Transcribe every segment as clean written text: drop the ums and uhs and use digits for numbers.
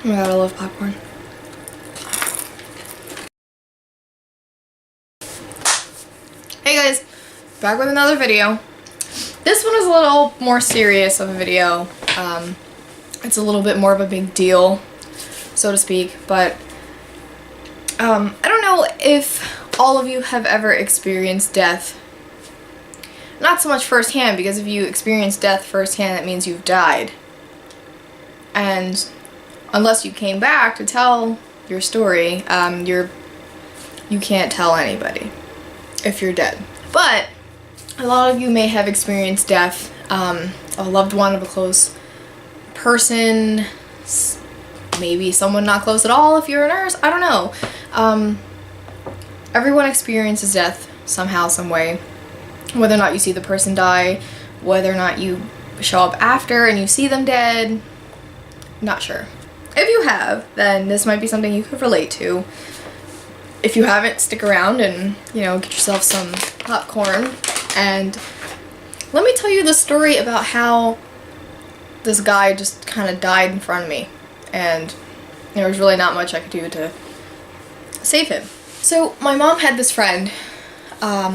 Oh my god, I love popcorn. Hey guys, back with another video. This one is a little more serious of a video. It's a little bit more of a big deal, so to speak, but I don't know if all of you have ever experienced death. Not so much firsthand, because if you experience death firsthand, that means you've died. And unless you came back to tell your story, you can't tell anybody if you're dead. But a lot of you may have experienced death, a loved one of a close person, maybe someone not close at all if you're a nurse, I don't know. Everyone experiences death somehow, some way. Whether or not you see the person die, whether or not you show up after and you see them dead, not sure. If you have, then this might be something you could relate to. If you haven't, stick around and, you know, get yourself some popcorn. And let me tell you the story about how this guy just kind of died in front of me. And there was really not much I could do to save him. So my mom had this friend.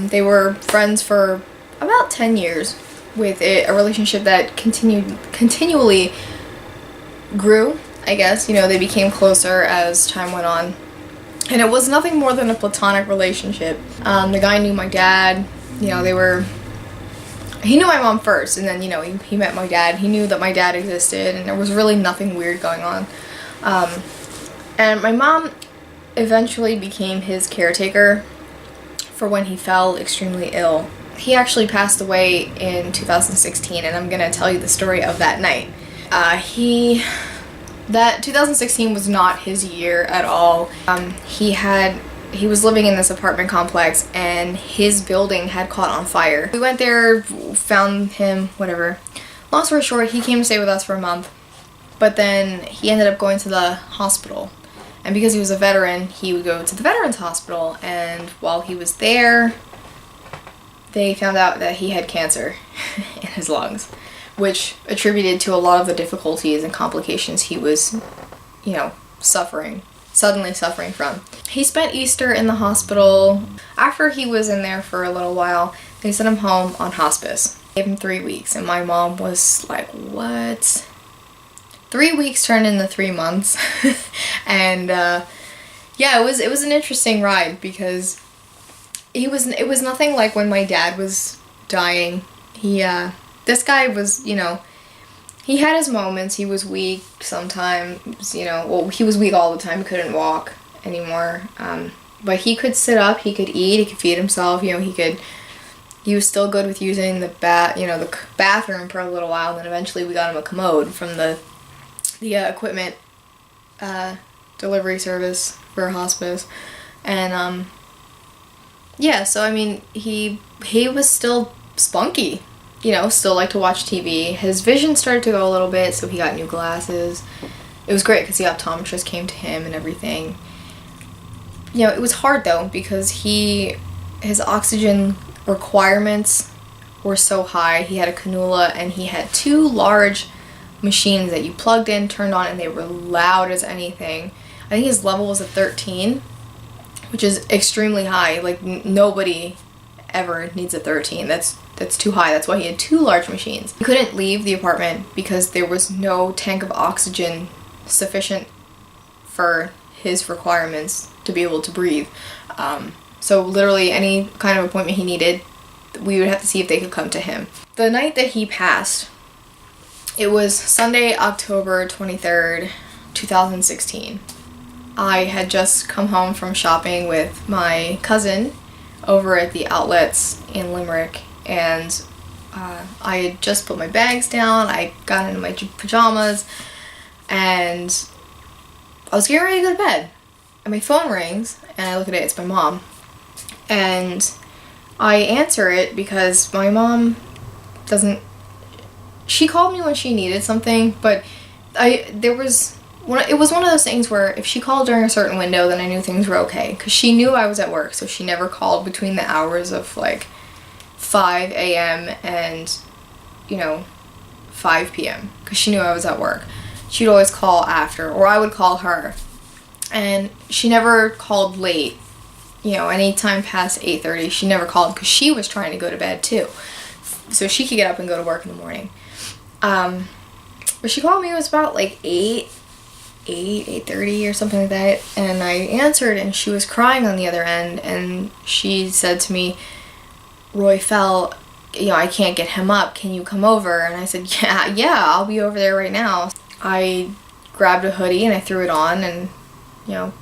They were friends for about 10 years with a relationship that continually grew, I guess. You know, they became closer as time went on. And it was nothing more than a platonic relationship. The guy knew my dad. You know, he knew my mom first, and then, you know, he met my dad. He knew that my dad existed, and there was really nothing weird going on. And my mom eventually became his caretaker for when he fell extremely ill. He actually passed away in 2016, and I'm gonna tell you the story of that night. That 2016 was not his year at all. He was living in this apartment complex, and his building had caught on fire. We went there, found him, whatever. Long story short, he came to stay with us for a month, but then he ended up going to the hospital. And because he was a veteran, he would go to the Veterans Hospital, and while he was there, they found out that he had cancer in his lungs, which attributed to a lot of the difficulties and complications he was, you know, suddenly suffering from. He spent Easter in the hospital. After he was in there for a little while, they sent him home on hospice. Gave him 3 weeks, and my mom was like, what? 3 weeks turned into 3 months. And yeah, it was an interesting ride, because it was nothing like when my dad was dying. This guy was, you know, he had his moments. He was weak sometimes, you know, well, he was weak all the time. He couldn't walk anymore. But he could sit up, he could eat, he could feed himself, you know, he was still good with using the bathroom for a little while, and then eventually we got him a commode from the equipment delivery service for hospice. And yeah, so I mean, he was still spunky, you know, still liked to watch TV. His vision started to go a little bit, so he got new glasses. It was great because the optometrist came to him and everything. You know, it was hard though, because his oxygen requirements were so high. He had a cannula, and he had 2 large machines that you plugged in, turned on, and they were loud as anything. I think his level was a 13, which is extremely high. Like, nobody ever needs a 13. That's too high. That's why he had 2 large machines. He couldn't leave the apartment because there was no tank of oxygen sufficient for his requirements to be able to breathe. So literally any kind of appointment he needed, we would have to see if they could come to him. The night that he passed, it was Sunday, October 23rd, 2016. I had just come home from shopping with my cousin over at the outlets in Limerick, and I had just put my bags down. I got into my pajamas, and I was getting ready to go to bed. And my phone rings, and I look at it, it's my mom. And I answer it because my mom she called me when she needed something, but it was one of those things where if she called during a certain window, then I knew things were okay, because she knew I was at work, so she never called between the hours of like 5 a.m. and, you know, 5 p.m. because she knew I was at work. she'd always call after, or I would call her. And she never called late. You know, anytime past 8:30, she never called because she was trying to go to bed too. So she could get up and go to work in the morning. But she called me, it was about like 8:30 or something like that. And I answered and she was crying on the other end. And she said to me, Roy fell, you know, I can't get him up. Can you come over? And I said, yeah, I'll be over there right now. I grabbed a hoodie and I threw it on and, you know,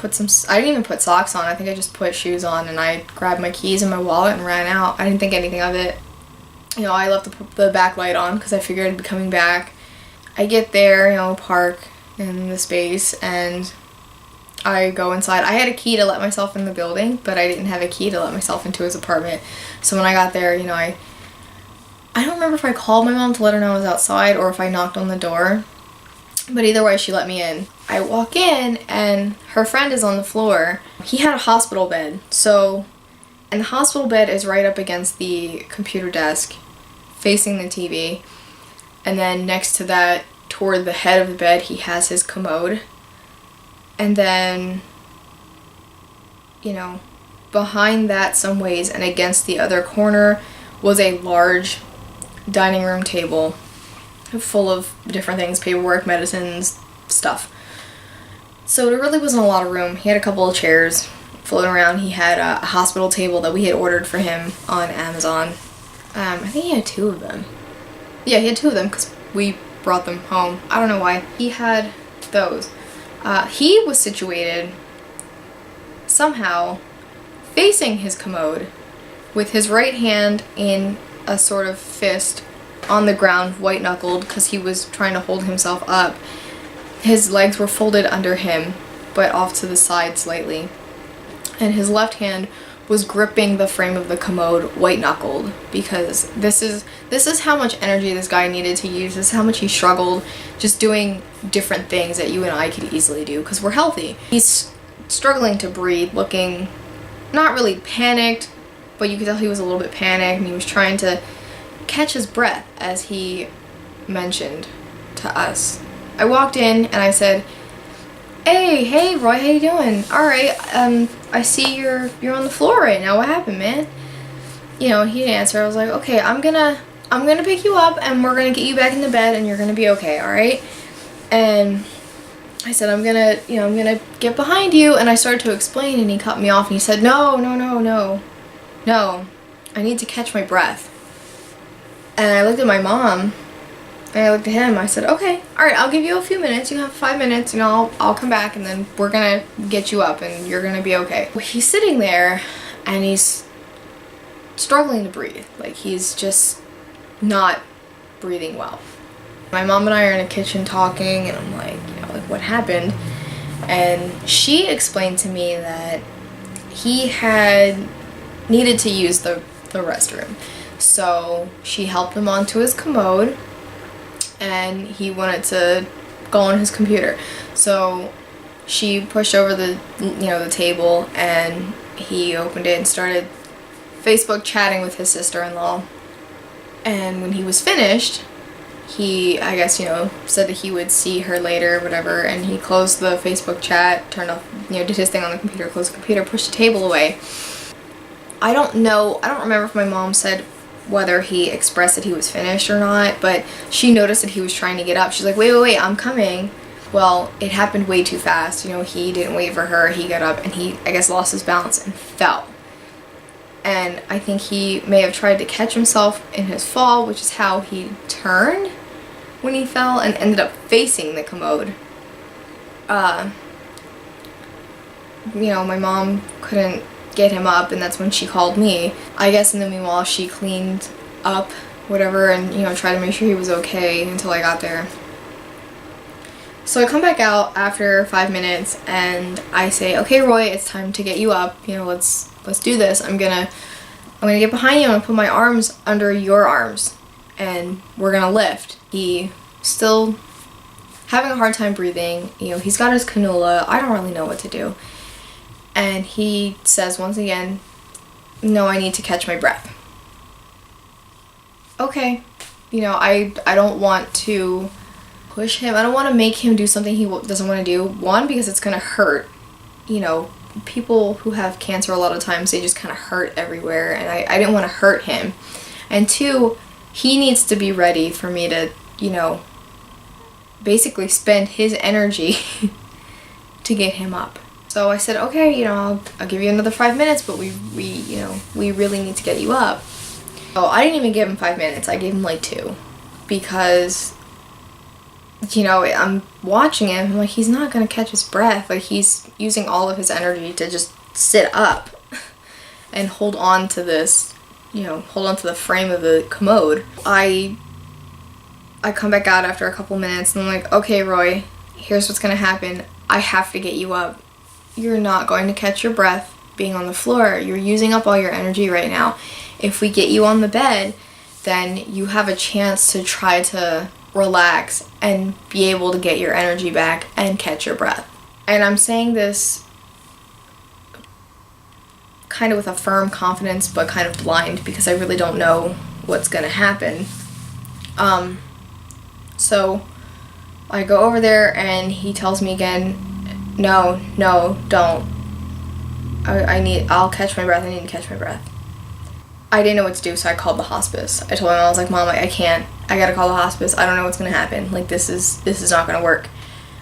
I didn't even put socks on. I think I just put shoes on and I grabbed my keys and my wallet and ran out. I didn't think anything of it. You know, I left the back light on because I figured I'd be coming back. I get there, you know, park in the space and I go inside. I had a key to let myself in the building, but I didn't have a key to let myself into his apartment. So when I got there, you know, I don't remember if I called my mom to let her know I was outside or if I knocked on the door. But either way, she let me in. I walk in and her friend is on the floor. He had a hospital bed. And the hospital bed is right up against the computer desk, facing the TV. And then next to that, toward the head of the bed, he has his commode. And then, you know, behind that some ways and against the other corner was a large dining room table full of different things, paperwork, medicines, stuff. So there really wasn't a lot of room. He had a couple of chairs floating around. He had a hospital table that we had ordered for him on Amazon. I think he had 2 of them. Yeah, he had 2 of them because we brought them home. I don't know why. He had those. He was situated somehow facing his commode with his right hand in a sort of fist on the ground, white-knuckled, because he was trying to hold himself up. His legs were folded under him, but off to the side slightly. And his left hand was gripping the frame of the commode, white-knuckled, because this is how much energy this guy needed to use. This is how much he struggled just doing different things that you and I could easily do, because we're healthy. He's struggling to breathe, looking not really panicked, but you could tell he was a little bit panicked, and he was trying to catch his breath, as he mentioned to us. I walked in and I said, Hey Roy, how you doing? Alright, I see you're on the floor right now. What happened, man? You know, he didn't answer. I was like, okay, I'm gonna pick you up and we're gonna get you back in the bed and you're gonna be okay, alright? And I said, I'm gonna get behind you, and I started to explain and he cut me off and he said, No, I need to catch my breath. And I looked at my mom, and I looked at him, I said, okay, alright, I'll give you a few minutes, you have 5 minutes, and I'll come back, and then we're gonna get you up, and you're gonna be okay. He's sitting there, and he's struggling to breathe, like he's just not breathing well. My mom and I are in the kitchen talking, and I'm like, you know, like, what happened? And she explained to me that he had needed to use the restroom. So she helped him onto his commode and he wanted to go on his computer. So she pushed over the table and he opened it and started Facebook chatting with his sister-in-law. And when he was finished, he, I guess, said that he would see her later or whatever, and he closed the Facebook chat, turned off, did his thing on the computer, closed the computer, pushed the table away. I don't remember if my mom said whether he expressed that he was finished or not, but she noticed that he was trying to get up. She's like, wait, I'm coming. Well, it happened way too fast. He didn't wait for her. He got up and he, I guess, lost his balance and fell. And I think he may have tried to catch himself in his fall, which is how he turned when he fell and ended up facing the commode. My mom couldn't get him up, and that's when she called me. I guess in the meanwhile she cleaned up whatever and tried to make sure he was okay until I got there. So I come back out after 5 minutes and I say, okay, Roy, it's time to get you up. Let's do this. I'm gonna get behind you. I'm gonna put my arms under your arms and we're gonna lift. He still having a hard time breathing. He's got his cannula. I don't really know what to do. And he says once again, no, I need to catch my breath. Okay. I don't want to push him. I don't want to make him do something he doesn't want to do. One, because it's going to hurt. You know, people who have cancer a lot of times, they just kind of hurt everywhere, and I didn't want to hurt him. And two, he needs to be ready for me to, you know, basically spend his energy to get him up. So I said, okay, you know, I'll give you another 5 minutes, but we really need to get you up. Oh, I didn't even give him 5 minutes. I gave him like 2, because, you know, I'm watching him. I'm like, he's not gonna catch his breath. Like, he's using all of his energy to just sit up and hold on to this, you know, hold on to the frame of the commode. I come back out after a couple minutes and I'm like, okay, Roy, here's what's gonna happen. I have to get you up. You're not going to catch your breath being on the floor. You're using up all your energy right now. If we get you on the bed, then you have a chance to try to relax and be able to get your energy back and catch your breath. And I'm saying this kind of with a firm confidence, but kind of blind, because I really don't know what's gonna happen. So I go over there and he tells me again, no, don't. I'll catch my breath. I need to catch my breath. I didn't know what to do, so I called the hospice. I told him, I was like, Mom, I can't. I gotta call the hospice. I don't know what's gonna happen. Like, this is not gonna work.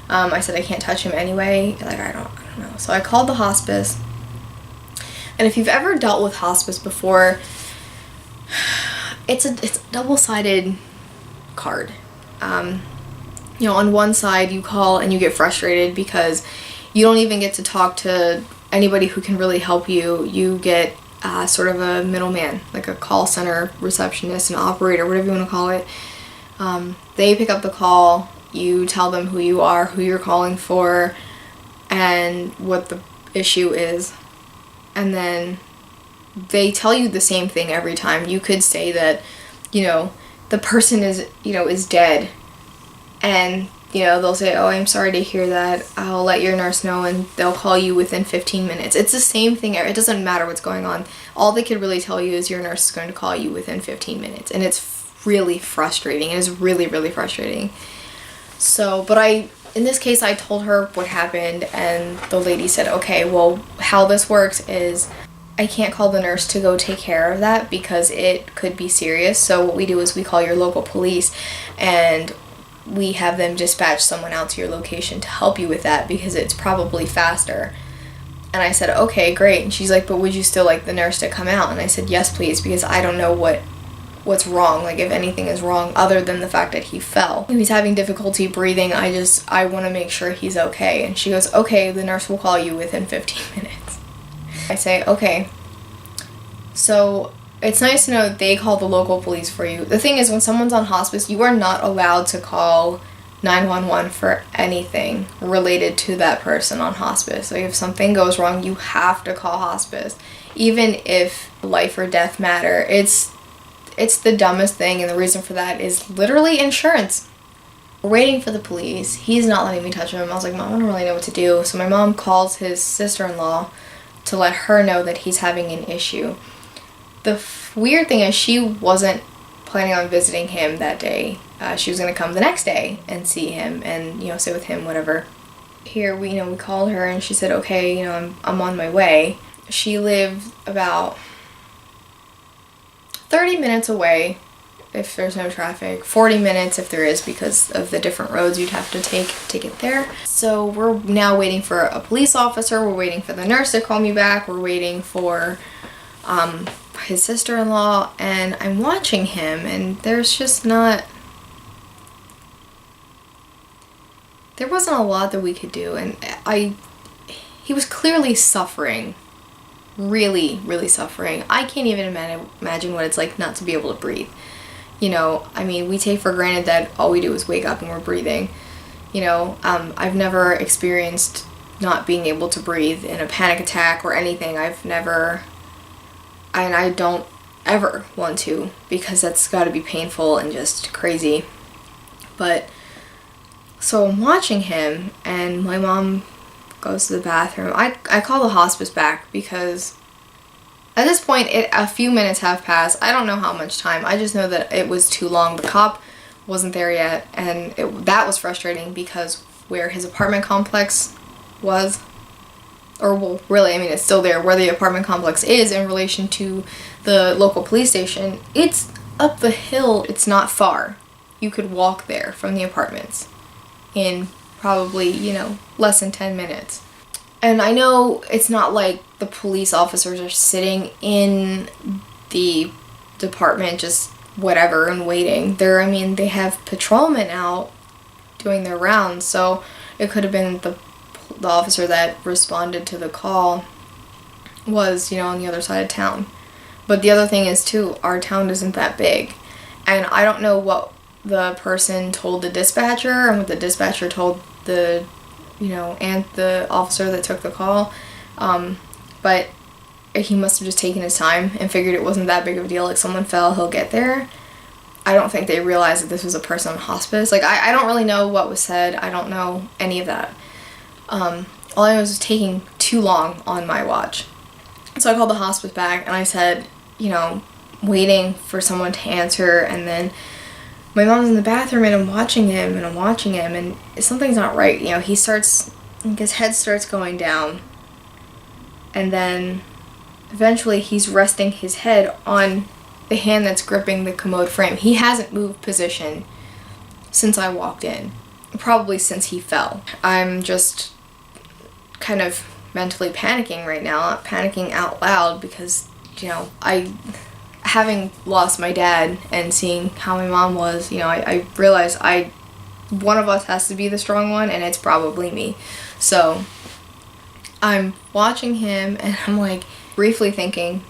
I said I can't touch him anyway. Like, I don't know. So I called the hospice. And if you've ever dealt with hospice before, it's a double-sided card. You know, on one side you call and you get frustrated because you don't even get to talk to anybody who can really help you. You get sort of a middleman, like a call center receptionist, an operator, whatever you want to call it. They pick up the call, you tell them who you are, who you're calling for, and what the issue is. And then they tell you the same thing every time. You could say that, you know, the person is dead. And, you know, they'll say, oh, I'm sorry to hear that. I'll let your nurse know, and they'll call you within 15 minutes. It's the same thing. It doesn't matter what's going on. All they could really tell you is your nurse is going to call you within 15 minutes. And it's really frustrating. It is really, really frustrating. So, but in this case, I told her what happened, and the lady said, okay, well, how this works is I can't call the nurse to go take care of that because it could be serious. So what we do is we call your local police, and we have them dispatch someone out to your location to help you with that because it's probably faster. And I said, okay, great. And she's like, but would you still like the nurse to come out? And I said, yes, please, because I don't know what's wrong, like if anything is wrong other than the fact that he fell. If he's having difficulty breathing, I want to make sure he's okay. And she goes, okay, the nurse will call you within 15 minutes. I say, okay. So it's nice to know that they call the local police for you. The thing is, when someone's on hospice, you are not allowed to call 911 for anything related to that person on hospice. Like, if something goes wrong, you have to call hospice. Even if life or death matter, it's the dumbest thing, and the reason for that is literally insurance. We're waiting for the police. He's not letting me touch him. I was like, Mom, I don't really know what to do. So my mom calls his sister-in-law to let her know that he's having an issue. The weird thing is she wasn't planning on visiting him that day. She was going to come the next day and see him and, you know, sit with him, whatever. Here, we called her and she said, okay, I'm on my way. She lived about 30 minutes away if there's no traffic, 40 minutes if there is because of the different roads you'd have to take to get there. So we're now waiting for a police officer, we're waiting for the nurse to call me back, we're waiting for his sister-in-law, and I'm watching him, and there wasn't a lot that we could do, and he was clearly suffering. Really, really suffering. I can't even imagine what it's like not to be able to breathe. We take for granted that all we do is wake up and we're breathing. I've never experienced not being able to breathe in a panic attack or anything. And I don't ever want to, because that's got to be painful and just crazy. But, so I'm watching him, and my mom goes to the bathroom. I call the hospice back because at this point a few minutes have passed. I don't know how much time. I just know that it was too long. The cop wasn't there yet, and that was frustrating because where his apartment complex was, or well, really, I mean, it's still there, where the apartment complex is in relation to the local police station, it's up the hill. It's not far. You could walk there from the apartments in probably, you know, less than 10 minutes. And I know it's not like the police officers are sitting in the department just whatever and waiting. I mean, they have patrolmen out doing their rounds, so it could have been the officer that responded to the call was, you know, on the other side of town. But the other thing is, too, our town isn't that big. And I don't know what the person told the dispatcher and what the dispatcher told the, you know, and the officer that took the call. But he must have just taken his time and figured it wasn't that big of a deal. Like, someone fell, he'll get there. I don't think they realized that this was a person on hospice. Like, I don't really know what was said. I don't know any of that. All I know was taking too long on my watch. So I called the hospice back and I said, you know, waiting for someone to answer, and then my mom's in the bathroom and I'm watching him and something's not right. You know, his head starts going down, and then eventually he's resting his head on the hand that's gripping the commode frame. He hasn't moved position since I walked in, probably since he fell. I'm just kind of mentally panicking right now, not panicking out loud, because, you know, having lost my dad and seeing how my mom was, you know, I realized one of us has to be the strong one, and it's probably me. So I'm watching him and I'm like briefly thinking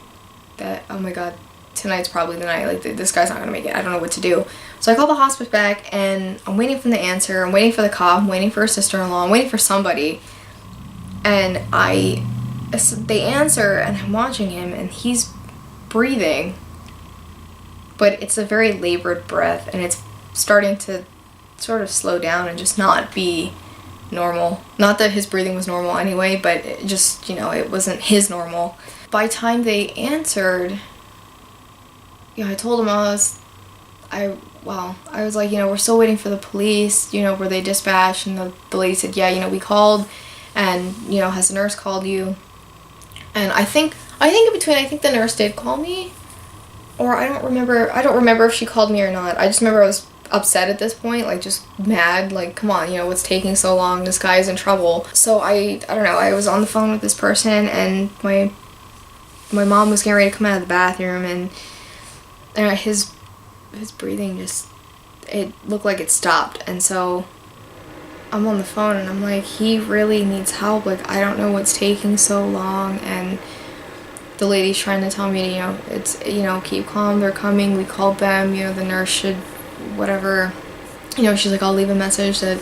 that, oh my god, tonight's probably the night, like this guy's not gonna make it, I don't know what to do. So I call the hospice back and I'm waiting for the answer, I'm waiting for the cop, I'm waiting for a sister-in-law, I'm waiting for somebody, and they answer and I'm watching him and he's breathing, but it's a very labored breath and it's starting to sort of slow down and just not be normal. Not that his breathing was normal anyway, but it just, you know, it wasn't his normal. By the time they answered, yeah, I told him I was like, you know, we're still waiting for the police, you know, were they dispatched? And the lady said, yeah, you know, we called, and, you know, has the nurse called you? And I think in between, I think the nurse did call me, or I don't remember if she called me or not. I just remember I was upset at this point, like just mad, like, come on, you know, what's taking so long? This guy's in trouble. So I don't know, I was on the phone with this person, and my mom was getting ready to come out of the bathroom, and his breathing just, it looked like it stopped. And so I'm on the phone and I'm like, he really needs help, like, I don't know what's taking so long. And the lady's trying to tell me, you know, it's, you know, keep calm, they're coming, we called them, you know, the nurse should, whatever, you know, she's like, I'll leave a message that,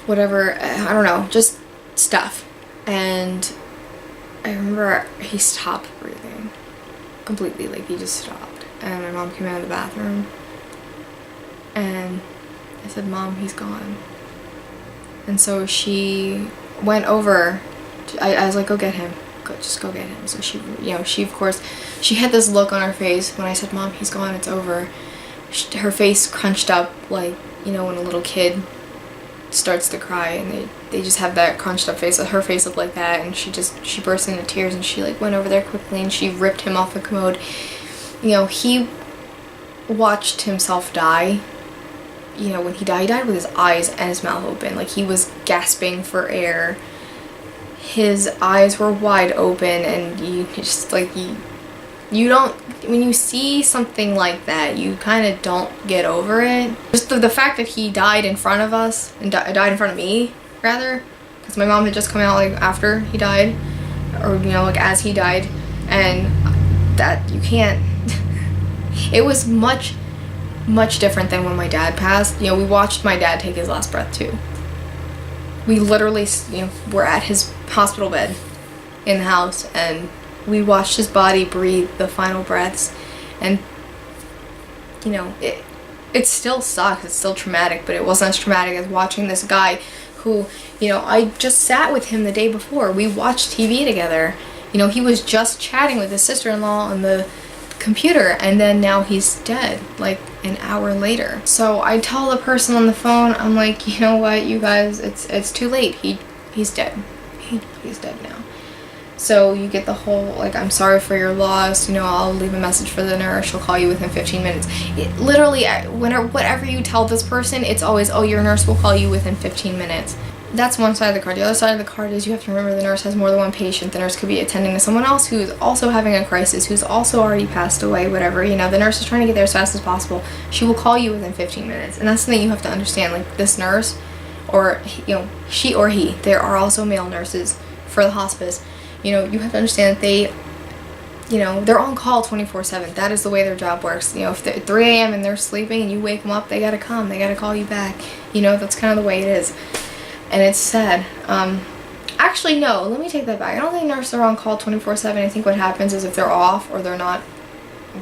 whatever, I don't know, just stuff. And I remember he stopped breathing completely, like he just stopped. And my mom came out of the bathroom and I said, Mom, he's gone. And so she went over, I was like, go get him, just go get him. So she, you know, she, of course, she had this look on her face when I said, Mom, he's gone, it's over. Her face crunched up, like, you know, when a little kid starts to cry and they just have that crunched up face. Her face looked like that, and she burst into tears, and she like went over there quickly and she ripped him off the commode. You know, he watched himself die. You know, when he died with his eyes and his mouth open, like he was gasping for air. His eyes were wide open, and you just like, you don't, when you see something like that, you kind of don't get over it. Just the fact that he died in front of us, and died in front of me, rather, because my mom had just come out like after he died, or, you know, like as he died, and that you can't, it was much different than when my dad passed. You know, we watched my dad take his last breath too. We literally, you know, were at his hospital bed in the house, and we watched his body breathe the final breaths. And, you know, it still sucks, it's still traumatic, but it wasn't as traumatic as watching this guy who, you know, I just sat with him the day before. We watched TV together. You know, he was just chatting with his sister-in-law on the computer, and then now he's dead like an hour later. So I tell the person on the phone, I'm like, you know what, you guys, it's too late. He's dead. He's dead now. So you get the whole, like, I'm sorry for your loss, you know, I'll leave a message for the nurse, she'll call you within 15 minutes. Literally, whatever you tell this person, it's always, oh, your nurse will call you within 15 minutes. That's one side of the card. The other side of the card is you have to remember the nurse has more than one patient. The nurse could be attending to someone else who's also having a crisis, who's also already passed away, whatever. You know, the nurse is trying to get there as fast as possible. She will call you within 15 minutes. And that's something you have to understand. Like, this nurse, or, you know, she or he, there are also male nurses for the hospice. You know, you have to understand that they, you know, they're on call 24/7. That is the way their job works. You know, if they're 3 a.m. and they're sleeping and you wake them up, they gotta come. They gotta call you back. You know, that's kind of the way it is. And it's sad. Actually, no, let me take that back. I don't think nurses are on call 24/7. I think what happens is if they're off or they're not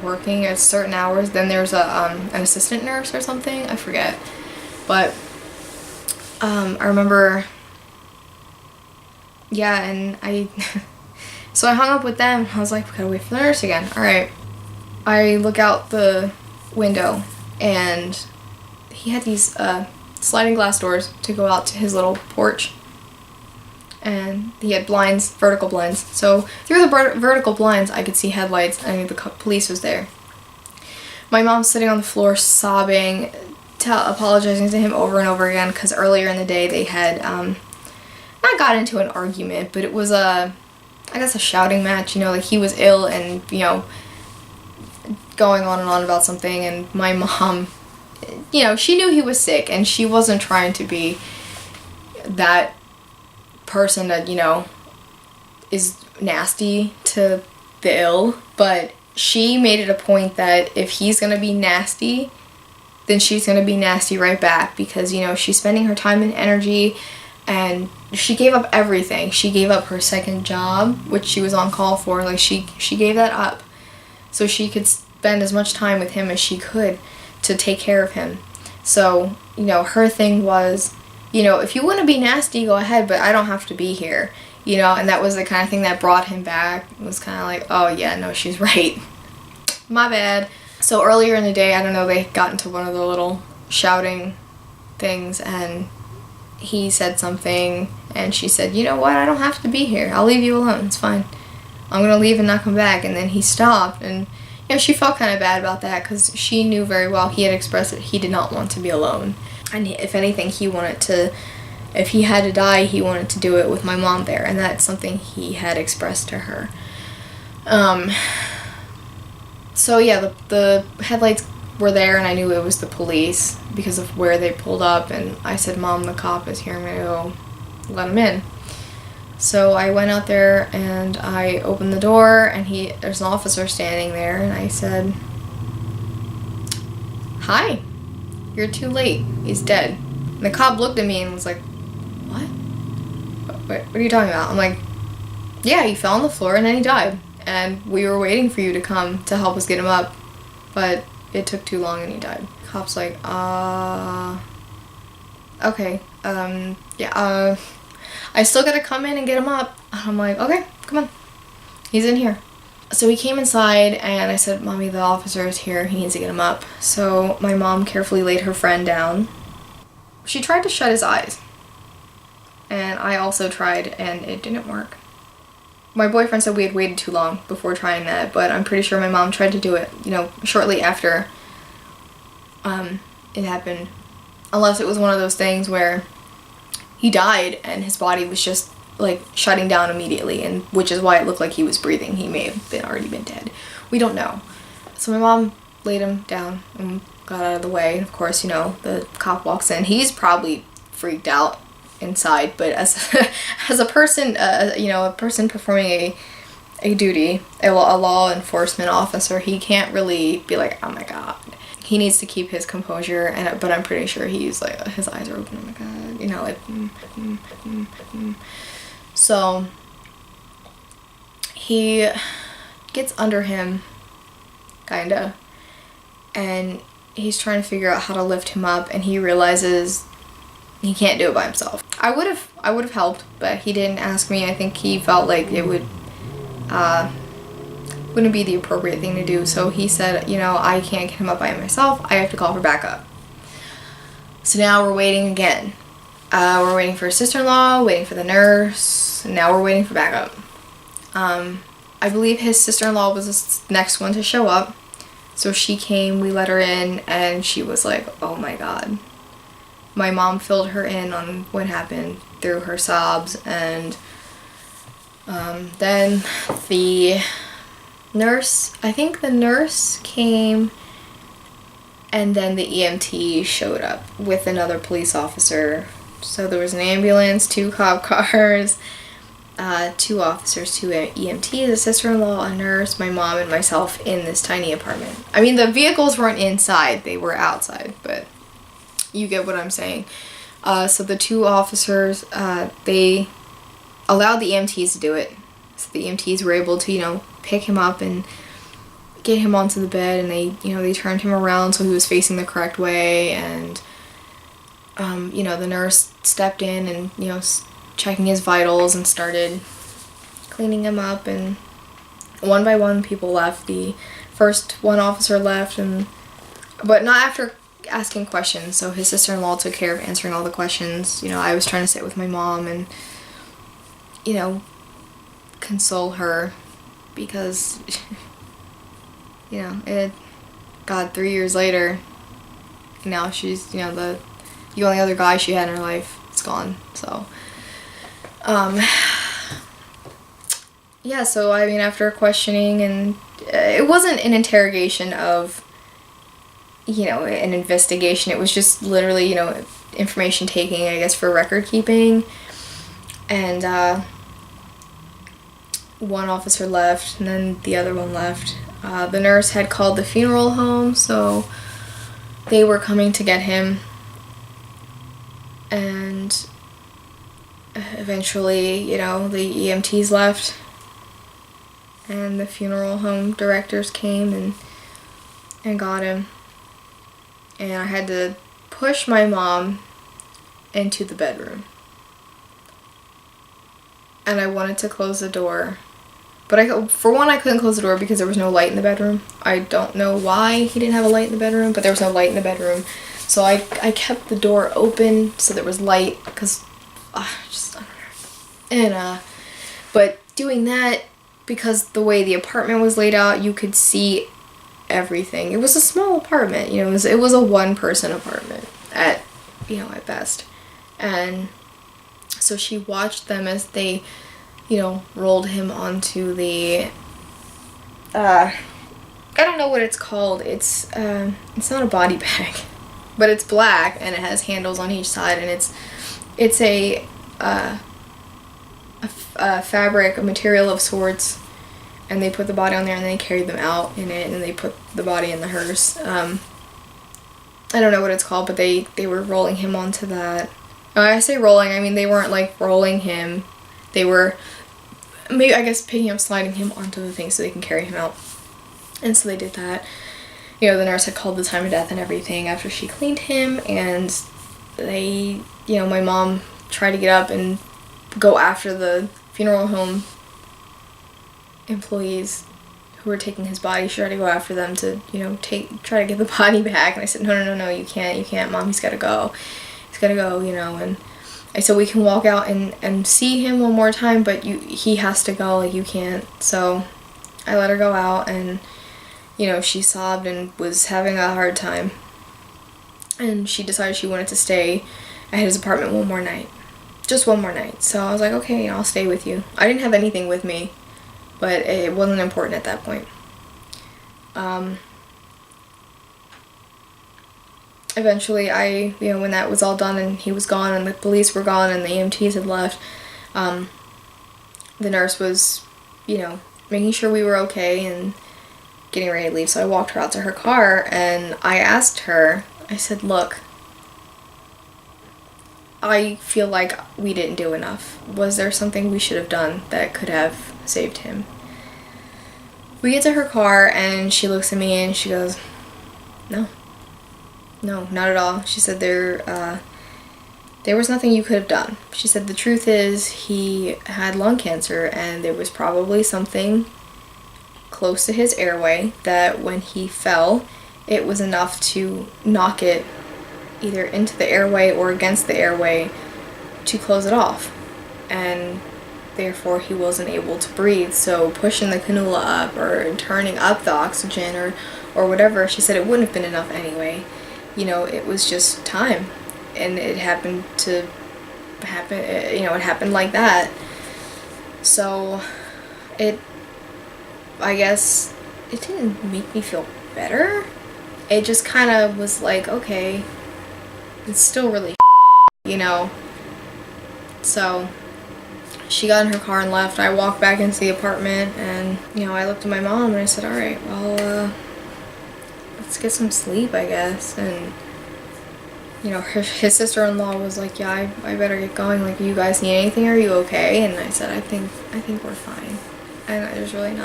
working at certain hours, then there's an assistant nurse or something. I forget. But I remember, yeah, and so I hung up with them. I was like, we gotta wait for the nurse again. All right. I look out the window, and he had these sliding glass doors to go out to his little porch. And he had blinds, vertical blinds. So through the vertical blinds, I could see headlights. I knew the police was there. My mom's sitting on the floor sobbing, apologizing to him over and over again, because earlier in the day they had not got into an argument, but it was I guess a shouting match. You know, like he was ill and, you know, going on and on about something, and my mom, you know, she knew he was sick, and she wasn't trying to be that person that, you know, is nasty to the ill, but she made it a point that if he's gonna be nasty, then she's gonna be nasty right back, because, you know, she's spending her time and energy, and she gave up everything. She gave up her second job, which she was on call for. Like, she gave that up so she could spend as much time with him as she could to take care of him. So, you know, her thing was, you know, if you want to be nasty, go ahead, but I don't have to be here, you know, and that was the kind of thing that brought him back. It was kind of like, oh yeah, no, she's right. My bad. So earlier in the day, I don't know, they got into one of the little shouting things, and he said something, and she said, you know what, I don't have to be here. I'll leave you alone. It's fine. I'm going to leave and not come back. And then he stopped, and, you know, she felt kind of bad about that, because she knew very well he had expressed that he did not want to be alone. And if anything, he wanted to, if he had to die, he wanted to do it with my mom there, and that's something he had expressed to her. So yeah, the headlights were there, and I knew it was the police because of where they pulled up, and I said, Mom, the cop is here, I'm gonna go let him in. So I went out there, and I opened the door, and there's an officer standing there, and I said, hi, you're too late, he's dead. And the cop looked at me and was like, what are you talking about? I'm like, yeah, he fell on the floor and then he died, and we were waiting for you to come to help us get him up, but it took too long and he died. The cop's like, okay, yeah, I still gotta come in and get him up. I'm like, okay, come on, he's in here. So he came inside, and I said, Mommy, the officer is here, he needs to get him up. So my mom carefully laid her friend down. She tried to shut his eyes, and I also tried, and it didn't work. My boyfriend said we had waited too long before trying that, but I'm pretty sure my mom tried to do it, you know, shortly after it happened. Unless it was one of those things where he died and his body was just like shutting down immediately, and which is why it looked like he was breathing. He may have already been dead. We don't know. So my mom laid him down and got out of the way. Of course, you know, the cop walks in. He's probably freaked out inside, but as a person, you know, a person performing a duty, a law enforcement officer, he can't really be like, oh my god. He needs to keep his composure, but I'm pretty sure he's like, his eyes are open, oh my god, you know, like, So he gets under him, kinda, and he's trying to figure out how to lift him up, and he realizes he can't do it by himself. I would have helped, but he didn't ask me. I think he felt like it would wouldn't be the appropriate thing to do. So he said, you know, I can't get him up by myself. I have to call for backup. So now we're waiting again. We're waiting for his sister-in-law, waiting for the nurse, and now we're waiting for backup. I believe his sister-in-law was the next one to show up. So she came, we let her in, and she was like, oh my god. My mom filled her in on what happened through her sobs, and then the nurse, I think the nurse came, and then the EMT showed up with another police officer. So there was an ambulance, 2 cop cars, 2 officers, 2 EMTs, a sister-in-law, a nurse, my mom, and myself in this tiny apartment. I mean, the vehicles weren't inside, they were outside, but you get what I'm saying. So the 2 officers, they allowed the EMTs to do it. So the EMTs were able to, you know, pick him up and get him onto the bed, and they, you know, they turned him around so he was facing the correct way, and, you know, the nurse stepped in and, you know, checking his vitals and started cleaning him up, and one by one people left. The first one officer left, but not after asking questions. So his sister-in-law took care of answering all the questions. You know, I was trying to sit with my mom and, you know, console her because, you know, God, 3 years later, now she's, you know, the only other guy she had in her life is gone. So yeah, so I mean, after questioning, and it wasn't an interrogation of, you know, an investigation. It was just literally, you know, information taking, I guess, for record keeping. And one officer left, and then the other one left. The nurse had called the funeral home, so they were coming to get him. And eventually, you know, the EMTs left, and the funeral home directors came and got him. And I had to push my mom into the bedroom. And I wanted to close the door. But for one, I couldn't close the door because there was no light in the bedroom. I don't know why he didn't have a light in the bedroom, but there was no light in the bedroom. So I kept the door open so there was light, because I don't know. And but doing that, because the way the apartment was laid out, you could see everything. It was a small apartment, you know, it was a 1-person apartment at, you know, at best. And so she watched them as they, you know, rolled him onto the I don't know what it's called. It's not a body bag, but it's black and it has handles on each side, and it's a fabric, a material of sorts, and they put the body on there and they carried them out in it, and they put the body in the hearse. I don't know what it's called, but they were rolling him onto that. I say rolling, I mean they weren't like rolling him. They were, maybe, I guess, picking up, sliding him onto the thing so they can carry him out. And so they did that. You know, the nurse had called the time of death and everything after she cleaned him, and they, you know, my mom tried to get up and go after the funeral home employees who were taking his body. She tried to go after them to, you know, try to get the body back, and I said, no, you can't, Mom, he's gotta go, you know. And I said, we can walk out and see him one more time, but he has to go, like, you can't. So I let her go out, and, you know, she sobbed and was having a hard time, and she decided she wanted to stay at his apartment one more night. Just one more night. So I was like, okay, I'll stay with you. I didn't have anything with me, but it wasn't important at that point. Eventually, you know, when that was all done and he was gone and the police were gone and the EMTs had left, the nurse was, you know, making sure we were okay and getting ready to leave. So I walked her out to her car, and I asked her, I said, look, I feel like we didn't do enough. Was there something we should have done that could have saved him? We get to her car, and she looks at me and she goes, no, not at all. She said there was nothing you could have done. She said the truth is he had lung cancer, and there was probably something close to his airway that when he fell, it was enough to knock it either into the airway or against the airway to close it off. And therefore he wasn't able to breathe. So pushing the cannula up or turning up the oxygen or whatever, she said it wouldn't have been enough anyway. You know, it was just time. And it happened to happen, you know, it happened like that. So I guess it didn't make me feel better. It just kind of was like, okay, it's still really you know. So she got in her car and left. I walked back into the apartment and, you know, I looked at my mom and I said, all right, well, let's get some sleep, I guess. And, you know, his sister-in-law was like, yeah, I better get going. Like, you guys need anything? Are you okay? And I said, I think we're fine. And there's really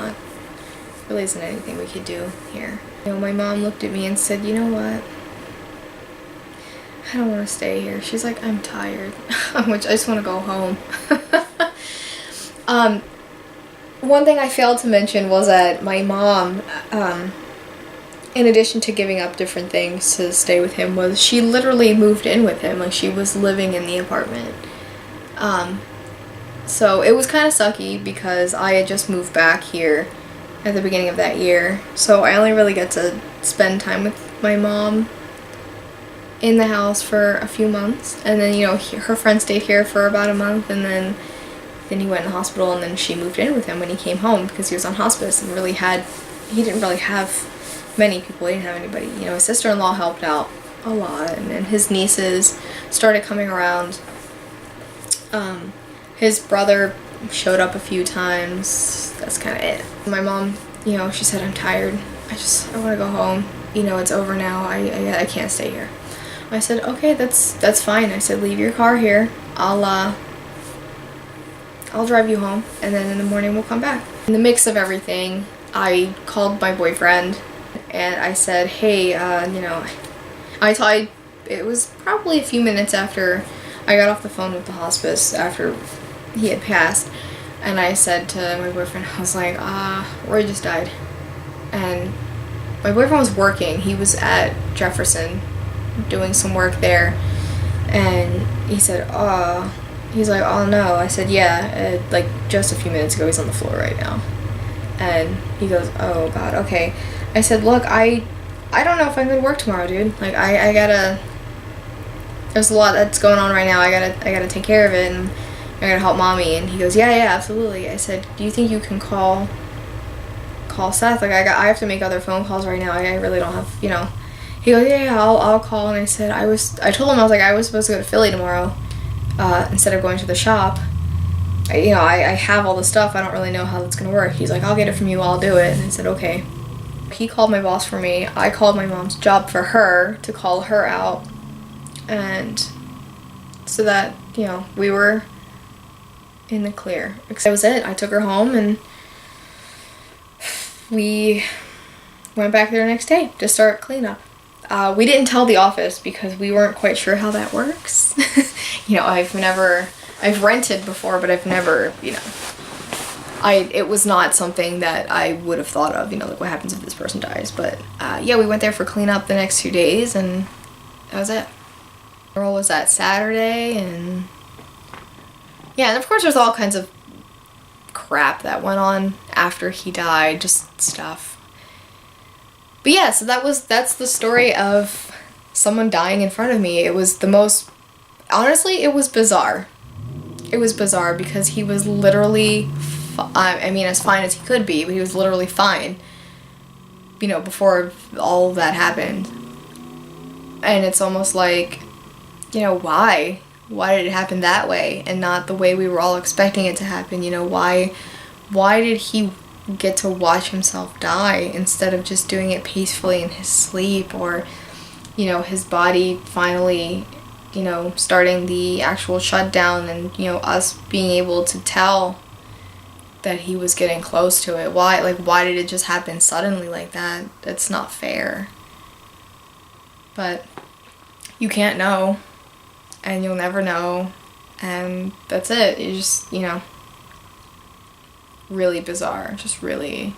isn't anything we could do here. You know, my mom looked at me and said, you know what? I don't want to stay here. She's like, I'm tired. Which I just want to go home. One thing I failed to mention was that my mom, in addition to giving up different things to stay with him, was she literally moved in with him. Like, she was living in the apartment. So it was kind of sucky because I had just moved back here at the beginning of that year. So I only really get to spend time with my mom in the house for a few months. And then, you know, her friend stayed here for about a month, and then he went in the hospital, and then she moved in with him when he came home because he was on hospice and he didn't really have many people. He didn't have anybody. You know, his sister-in-law helped out a lot, and then his nieces started coming around. His brother showed up a few times. That's kind of it. My mom, you know, she said, I'm tired. I want to go home. You know, it's over now. I can't stay here. I said, okay, that's fine. I said, leave your car here. I'll drive you home, and then in the morning we'll come back. In the mix of everything, I called my boyfriend, and I said, hey, you know, it was probably a few minutes after I got off the phone with the hospice after he had passed, and I said to my boyfriend, I was like, Roy just died. And my boyfriend was working. He was at Jefferson doing some work there, and he said, he's like, oh no. I said, yeah, like just a few minutes ago, he's on the floor right now. And he goes, oh god, okay. I said, look, I don't know if I'm gonna work tomorrow, dude. Like, I gotta, there's a lot that's going on right now. I gotta take care of it, and I gotta help mommy. And he goes, yeah, absolutely. I said, do you think you can call Seth? Like, I have to make other phone calls right now. I really don't have, you know. He goes, yeah, I'll call. And I said, I told him, I was like, I was supposed to go to Philly tomorrow, instead of going to the shop. I have all the stuff. I don't really know how that's gonna work. He's like, I'll get it from you. I'll do it. And I said, okay. He called my boss for me. I called my mom's job for her to call her out. And so that, you know, we were in the clear. That was it. I took her home, and we went back there the next day to start cleanup. We didn't tell the office because we weren't quite sure how that works. You know, I've rented before, but I've never, you know, it was not something that I would have thought of, you know, like what happens if this person dies. But yeah, we went there for cleanup the next 2 days, and that was it. Funeral was that Saturday, and yeah, and of course there's all kinds of crap that went on after he died, just stuff. But yeah, so that's the story of someone dying in front of me. It was honestly, it was bizarre. It was bizarre because he was literally, I mean, as fine as he could be, but he was literally fine, you know, before all of that happened. And it's almost like, you know, why? Why did it happen that way and not the way we were all expecting it to happen? You know, why did he get to watch himself die instead of just doing it peacefully in his sleep, or, you know, his body finally, you know, starting the actual shutdown, and, you know, us being able to tell that he was getting close to it. Why did it just happen suddenly like that? That's not fair. But you can't know, and you'll never know, and that's it. You just, you know, really bizarre, just really,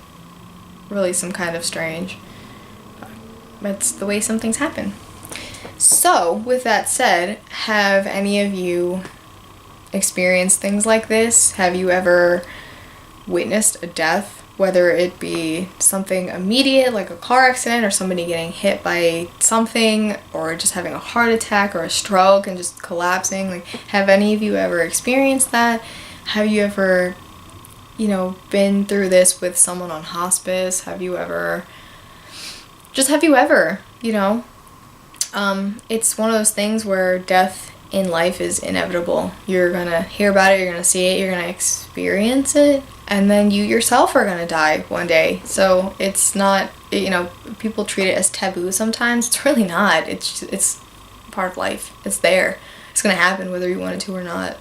really some kind of strange. That's the way some things happen. So, with that said, have any of you experienced things like this? Have you ever witnessed a death? Whether it be something immediate, like a car accident, or somebody getting hit by something, or just having a heart attack or a stroke and just collapsing. Like, have any of you ever experienced that? Have you ever, you know, been through this with someone on hospice? Have you ever, you know? It's one of those things where death in life is inevitable. You're gonna hear about it, you're gonna see it, you're gonna experience it, and then you yourself are gonna die one day. So it's not, you know, people treat it as taboo sometimes. It's really not. It's part of life. It's there. It's gonna happen whether you want it to or not.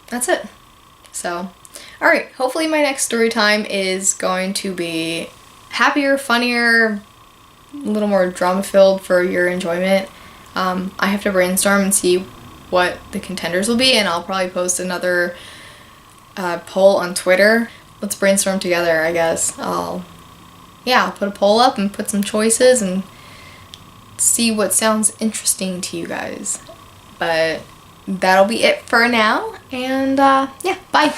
That's it. So, alright, hopefully my next story time is going to be happier, funnier, a little more drama-filled for your enjoyment. I have to brainstorm and see what the contenders will be, and I'll probably post another poll on Twitter. Let's brainstorm together, I guess. I'll put a poll up and put some choices and see what sounds interesting to you guys. But that'll be it for now, and yeah, bye!